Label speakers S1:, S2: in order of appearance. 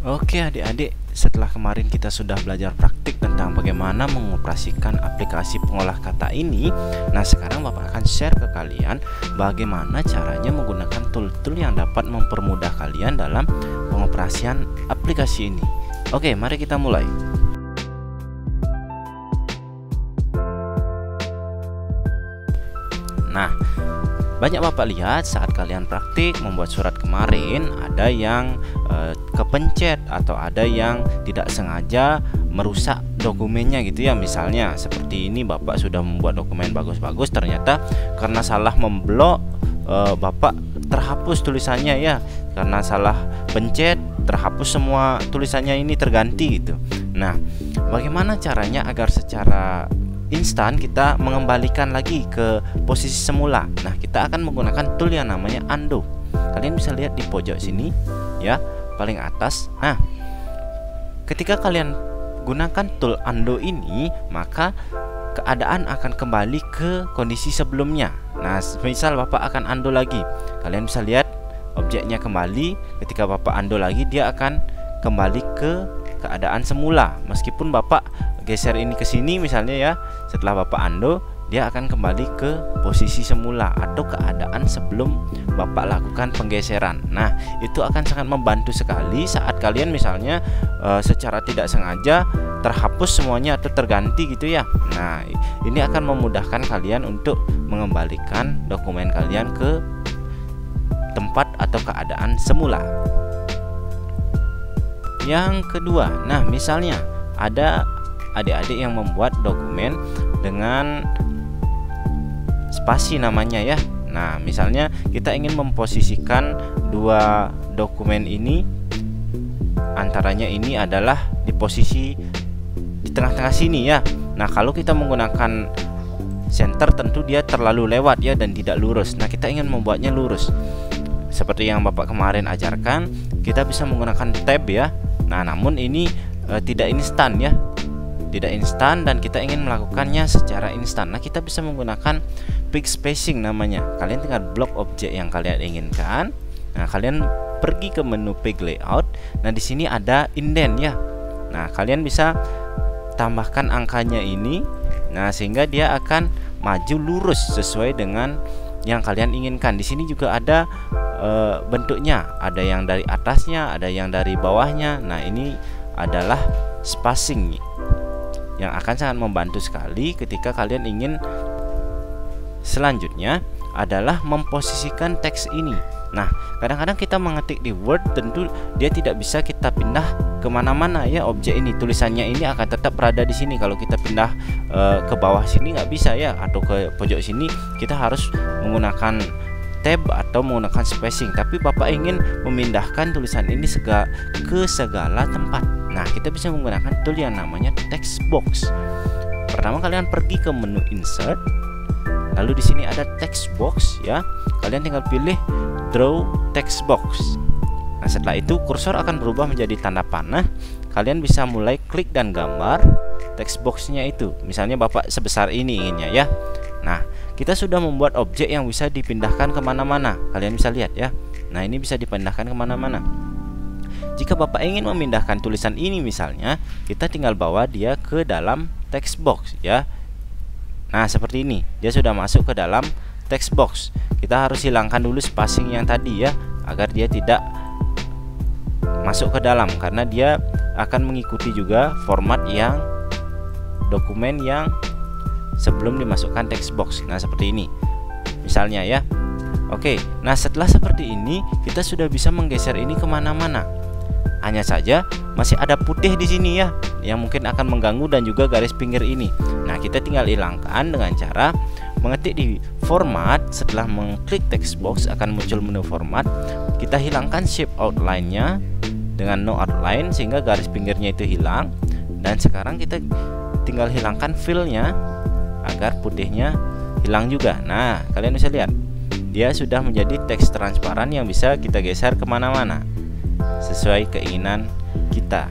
S1: Oke adik-adik, setelah kemarin kita sudah belajar praktik tentang bagaimana mengoperasikan aplikasi pengolah kata ini. Nah sekarang Bapak akan share ke kalian bagaimana caranya menggunakan tool-tool yang dapat mempermudah kalian dalam pengoperasian aplikasi ini. Oke, mari kita mulai. Nah, banyak Bapak lihat saat kalian praktik membuat surat kemarin, ada yang kepencet atau ada yang tidak sengaja merusak dokumennya gitu ya. Misalnya seperti ini, Bapak sudah membuat dokumen bagus-bagus, ternyata karena salah memblok Bapak terhapus tulisannya ya. Karena salah pencet terhapus semua tulisannya, ini terganti gitu. Nah, bagaimana caranya agar secara instan kita mengembalikan lagi ke posisi semula? Nah, kita akan menggunakan tool yang namanya undo. Kalian bisa lihat di pojok sini ya, paling atas. Nah, ketika kalian gunakan tool undo ini, maka keadaan akan kembali ke kondisi sebelumnya. Nah, misal Bapak akan undo lagi, kalian bisa lihat objeknya kembali. Ketika Bapak undo lagi, dia akan kembali ke keadaan semula. Meskipun Bapak geser ini ke sini misalnya ya, setelah Bapak undo, dia akan kembali ke posisi semula atau keadaan sebelum Bapak lakukan penggeseran. Nah, itu akan sangat membantu sekali saat kalian misalnya secara tidak sengaja terhapus semuanya atau terganti gitu ya. Nah, ini akan memudahkan kalian untuk mengembalikan dokumen kalian ke tempat atau keadaan semula. Yang kedua, nah misalnya ada adik-adik yang membuat dokumen dengan spasi namanya ya. Nah, misalnya kita ingin memposisikan dua dokumen ini, antaranya ini adalah di posisi di tengah-tengah sini ya. Nah, kalau kita menggunakan center tentu dia terlalu lewat ya dan tidak lurus. Nah, kita ingin membuatnya lurus. Seperti yang Bapak kemarin ajarkan, kita bisa menggunakan tab ya. Nah, namun ini tidak instan ya. Tidak instan dan kita ingin melakukannya secara instan. Nah, kita bisa menggunakan quick spacing namanya. Kalian tinggal blok objek yang kalian inginkan. Nah, kalian pergi ke menu page layout. Nah, di sini ada indent ya. Nah, kalian bisa tambahkan angkanya ini. Nah, sehingga dia akan maju lurus sesuai dengan yang kalian inginkan. Di sini juga ada bentuknya. Ada yang dari atasnya, ada yang dari bawahnya. Nah, ini adalah spacing yang akan sangat membantu sekali ketika kalian ingin. Selanjutnya adalah memposisikan teks ini. Nah, kadang-kadang kita mengetik di Word, tentu dia tidak bisa kita pindah kemana-mana ya. Objek ini, tulisannya ini akan tetap berada di sini. Kalau kita pindah ke bawah sini nggak bisa ya, atau ke pojok sini, kita harus menggunakan tab atau menggunakan spacing. Tapi Bapak ingin memindahkan tulisan ini ke segala tempat. Nah, kita bisa menggunakan tool yang namanya text box. Pertama, kalian pergi ke menu insert, lalu di sini ada text box ya. Kalian tinggal pilih draw text box. Nah, setelah itu kursor akan berubah menjadi tanda panah. Kalian bisa mulai klik dan gambar text boxnya itu. Misalnya Bapak sebesar ini inginnya ya. Nah, kita sudah membuat objek yang bisa dipindahkan kemana-mana. Kalian bisa lihat ya. Nah, ini bisa dipindahkan kemana-mana. Jika Bapak ingin memindahkan tulisan ini misalnya, kita tinggal bawa dia ke dalam text box ya. Nah, seperti ini, dia sudah masuk ke dalam text box. Kita harus hilangkan dulu spacing yang tadi ya, agar dia tidak masuk ke dalam, karena dia akan mengikuti juga format yang dokumen yang sebelum dimasukkan text box. Nah, seperti ini misalnya ya. Oke, nah setelah seperti ini kita sudah bisa menggeser ini kemana-mana. Hanya saja masih ada putih di sini ya, yang mungkin akan mengganggu, dan juga garis pinggir ini. Nah, kita tinggal hilangkan dengan cara mengetik di format. Setelah mengklik text box akan muncul menu format. Kita hilangkan shape outline-nya dengan no outline sehingga garis pinggirnya itu hilang. Dan sekarang kita tinggal hilangkan fill-nya agar putihnya hilang juga. Nah, kalian bisa lihat dia sudah menjadi teks transparan yang bisa kita geser kemana-mana sesuai keinginan kita.